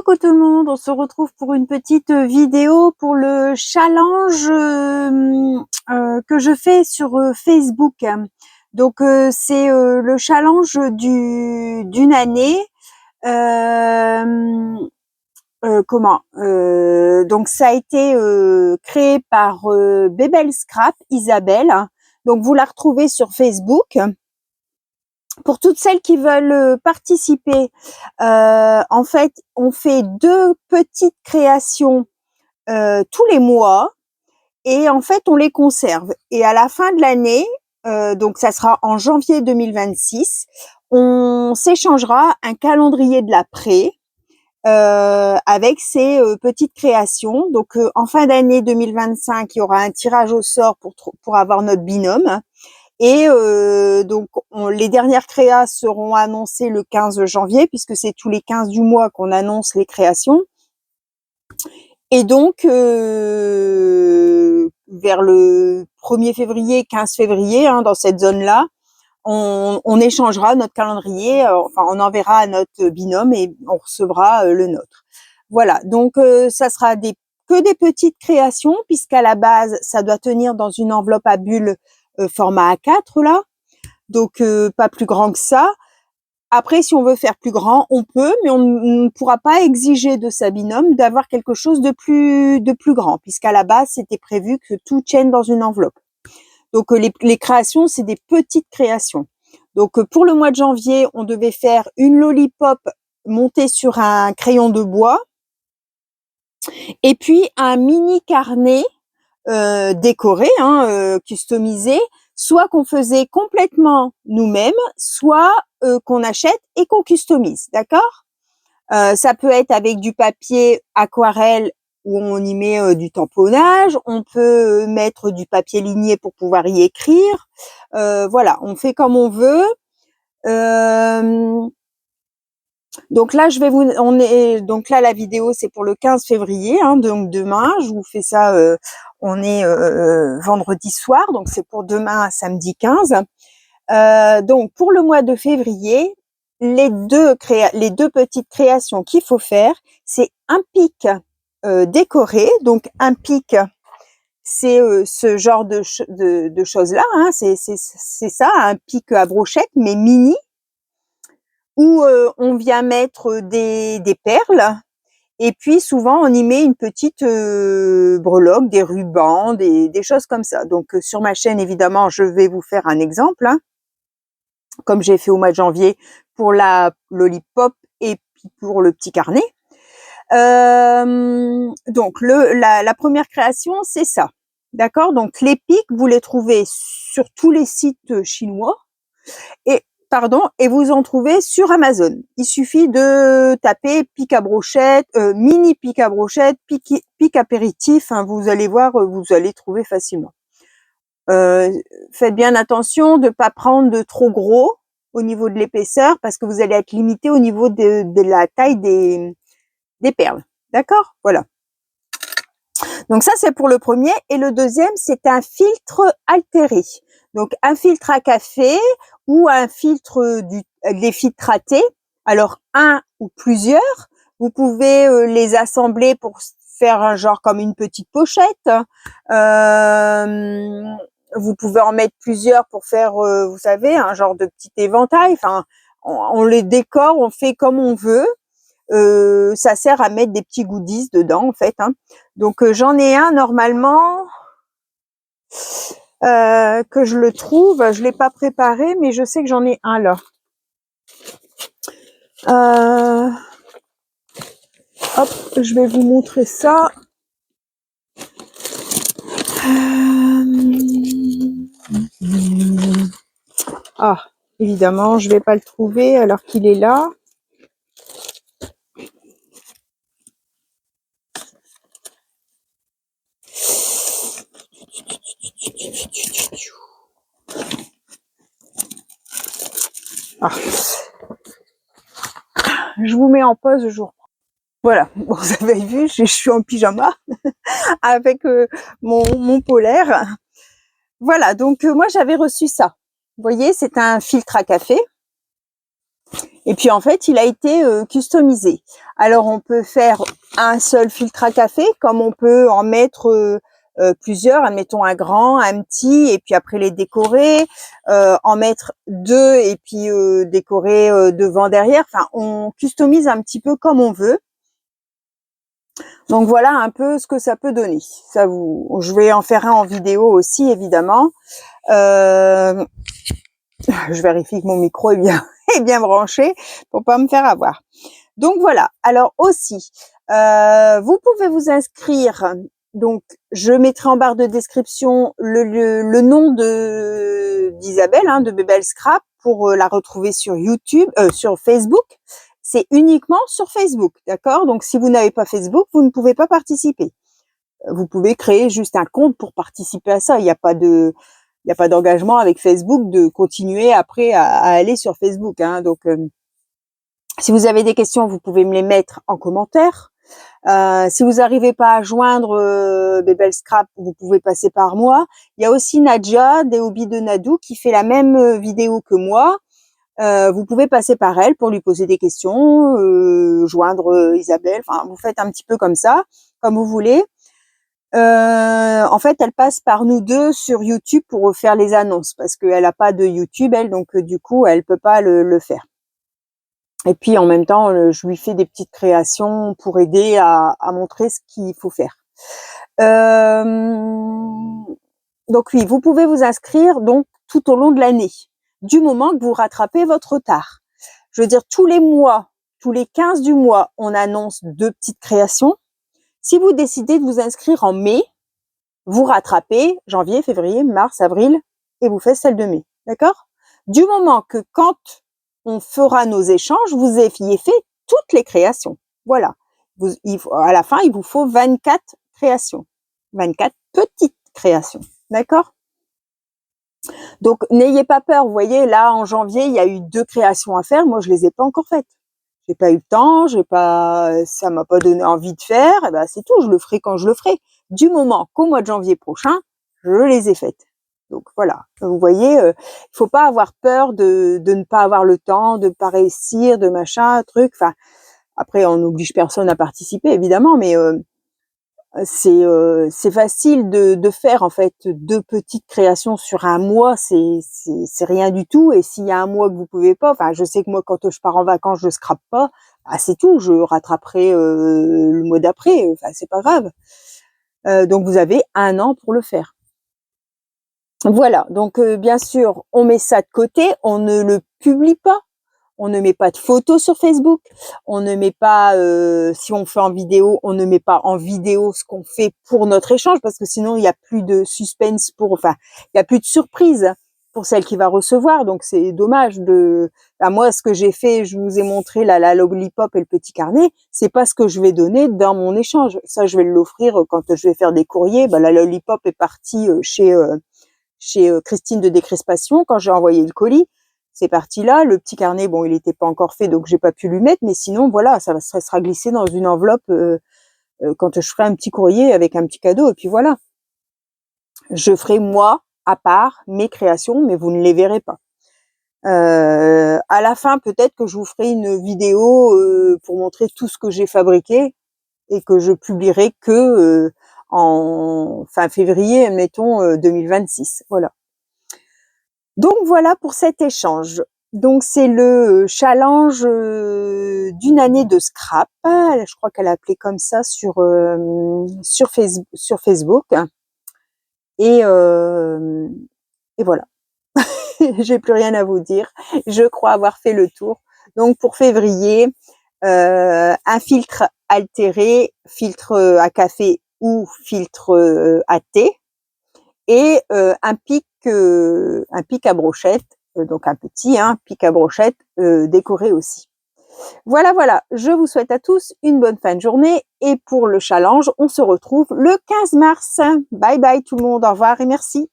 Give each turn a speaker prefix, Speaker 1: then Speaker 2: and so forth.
Speaker 1: Coucou tout le monde, on se retrouve pour une petite vidéo pour le challenge que je fais sur Facebook. Donc c'est le challenge d'une année. Donc ça a été créé par Bebel Scrap, Isabelle. Donc vous la retrouvez sur Facebook. Pour toutes celles qui veulent participer, en fait, on fait 2 petites créations tous les mois et en fait, on les conserve. Et à la fin de l'année, donc ça sera en janvier 2026, on s'échangera un calendrier de l'après avec ces petites créations. Donc en fin d'année 2025, il y aura un tirage au sort pour avoir notre binôme. Et donc, les dernières créas seront annoncées le 15 janvier, puisque c'est tous les 15 du mois qu'on annonce les créations. Et donc, vers le 1er février, 15 février, dans cette zone-là, on échangera notre calendrier, enfin, on enverra à notre binôme et on recevra le nôtre. Voilà, donc ça sera que des petites créations, puisqu'à la base, ça doit tenir dans une enveloppe à bulles format A4 là, donc pas plus grand que ça. Après, si on veut faire plus grand, on peut, mais on ne pourra pas exiger de sa binôme d'avoir quelque chose de plus grand, puisqu'à la base, c'était prévu que tout tienne dans une enveloppe. Donc les créations, c'est des petites créations. Donc pour le mois de janvier, on devait faire une lollipop montée sur un crayon de bois, et puis un mini carnet décoré, customisé, soit qu'on faisait complètement nous-mêmes, soit qu'on achète et qu'on customise, d'accord? Ça peut être avec du papier aquarelle où on y met du tamponnage, on peut mettre du papier ligné pour pouvoir y écrire. Voilà, on fait comme on veut. Donc là, donc là la vidéo c'est pour le 15 février, donc demain. Je vous fais ça. On est vendredi soir, donc c'est pour demain, samedi 15. Donc pour le mois de février, les deux petites créations qu'il faut faire, c'est un pic décoré. Donc un pic, c'est ce genre de choses-là. C'est ça, un pic à brochette, mais mini, où on vient mettre des perles, et puis souvent on y met une petite breloque, des rubans, des choses comme ça. Donc sur ma chaîne, évidemment, je vais vous faire un exemple, comme j'ai fait au mois de janvier pour la lollipop et puis pour le petit carnet. Donc la première création, c'est ça. D'accord? Donc les pics, vous les trouvez sur tous les sites chinois. Et vous en trouvez sur Amazon. Il suffit de taper pic à brochette, mini pic à brochette, pic apéritif. Vous allez voir, vous allez trouver facilement. Faites bien attention de pas prendre de trop gros au niveau de l'épaisseur, parce que vous allez être limité au niveau de la taille des perles. D'accord? Voilà. Donc ça, c'est pour le premier. Et le deuxième, c'est un filtre altéré. Donc un filtre à café ou un filtre des filtratés. Alors un ou plusieurs. Vous pouvez les assembler pour faire un genre comme une petite pochette. Vous pouvez en mettre plusieurs pour faire, vous savez, un genre de petit éventail. Enfin, on les décore, on fait comme on veut. Ça sert à mettre des petits goodies dedans, en fait. Donc j'en ai un normalement que je le trouve. Je l'ai pas préparé, mais je sais que j'en ai un là. Hop, je vais vous montrer ça. Ah, évidemment, je vais pas le trouver alors qu'il est là. Ah. Je vous mets en pause, je vous reprends. Voilà, bon, vous avez vu, je suis en pyjama avec mon polaire. Voilà, donc moi j'avais reçu ça. Vous voyez, c'est un filtre à café. Et puis en fait, il a été customisé. Alors on peut faire un seul filtre à café, comme on peut en mettre plusieurs, admettons un grand, un petit, et puis après les décorer, en mettre deux et puis décorer devant, derrière. Enfin, on customise un petit peu comme on veut. Donc voilà un peu ce que ça peut donner. Je vais en faire un en vidéo aussi, évidemment. Je vérifie que mon micro est bien, est bien branché pour pas me faire avoir. Donc voilà. Alors aussi, vous pouvez vous inscrire. Donc, je mettrai en barre de description le nom d'Isabelle, hein, de Bébel Scrap, pour la retrouver sur YouTube, sur Facebook. C'est uniquement sur Facebook, d'accord? Donc, si vous n'avez pas Facebook, vous ne pouvez pas participer. Vous pouvez créer juste un compte pour participer à ça. Il n'y a pas d'engagement avec Facebook de continuer après à aller sur Facebook, hein. Donc, si vous avez des questions, vous pouvez me les mettre en commentaire. Si vous n'arrivez pas à joindre Bébel Scrap, vous pouvez passer par moi. Il y a aussi Nadia, des hobbies de Nadou, qui fait la même vidéo que moi. Vous pouvez passer par elle pour lui poser des questions, joindre Isabelle. Enfin, vous faites un petit peu comme ça, comme vous voulez. En fait, elle passe par nous deux sur YouTube pour faire les annonces, parce qu'elle n'a pas de YouTube, elle, donc du coup, elle peut pas le faire. Et puis en même temps, je lui fais des petites créations pour aider à montrer ce qu'il faut faire. Donc oui, vous pouvez vous inscrire donc tout au long de l'année, du moment que vous rattrapez votre retard. Je veux dire, tous les mois, tous les 15 du mois, on annonce 2 petites créations. Si vous décidez de vous inscrire en mai, vous rattrapez janvier, février, mars, avril, et vous faites celle de mai. D'accord? Du moment que quand on fera nos échanges, vous ayez fait toutes les créations. Voilà. À la fin, il vous faut 24 créations. 24 petites créations. D'accord? Donc, n'ayez pas peur. Vous voyez, là, en janvier, il y a eu 2 créations à faire. Moi, je les ai pas encore faites. J'ai pas eu le temps, ça m'a pas donné envie de faire. Et ben, c'est tout. Je le ferai quand je le ferai. Du moment qu'au mois de janvier prochain, je les ai faites. Donc voilà, vous voyez, il faut pas avoir peur de ne pas avoir le temps, de pas réussir, de machin, truc. Enfin, après, on n'oblige personne à participer, évidemment, mais c'est facile de faire en fait 2 petites créations sur un mois, c'est rien du tout. Et s'il y a un mois que vous pouvez pas, enfin, je sais que moi, quand je pars en vacances, je scrape pas, bah, c'est tout, je rattraperai le mois d'après. Enfin, c'est pas grave. Donc vous avez 1 an pour le faire. Voilà, donc bien sûr, on met ça de côté, on ne le publie pas, on ne met pas de photos sur Facebook, on ne met pas, si on fait en vidéo, on ne met pas en vidéo ce qu'on fait pour notre échange, parce que sinon il y a plus de suspense il y a plus de surprise pour celle qui va recevoir, donc c'est dommage moi, ce que j'ai fait, je vous ai montré la lollipop et le petit carnet, c'est pas ce que je vais donner dans mon échange. Ça, je vais l'offrir quand je vais faire des courriers. La lollipop est partie chez Christine de Décrispation, quand j'ai envoyé le colis, c'est parti là. Le petit carnet, bon, il n'était pas encore fait, donc j'ai pas pu lui mettre, mais sinon, voilà, ça sera glissé dans une enveloppe quand je ferai un petit courrier avec un petit cadeau, et puis voilà. Je ferai, moi, à part, mes créations, mais vous ne les verrez pas. À la fin, peut-être que je vous ferai une vidéo pour montrer tout ce que j'ai fabriqué et que je publierai que en fin février, mettons 2026. Voilà. Donc voilà pour cet échange. Donc c'est le challenge d'une année de scrap. Je crois qu'elle a appelé comme ça sur Facebook. Et voilà. J'ai plus rien à vous dire. Je crois avoir fait le tour. Donc pour février, un filtre altéré, filtre à café ou filtre à thé, et un pic à brochette, donc un petit pic à brochette décoré aussi. Voilà, voilà, je vous souhaite à tous une bonne fin de journée, et pour le challenge, on se retrouve le 15 mars. Bye bye tout le monde, au revoir et merci.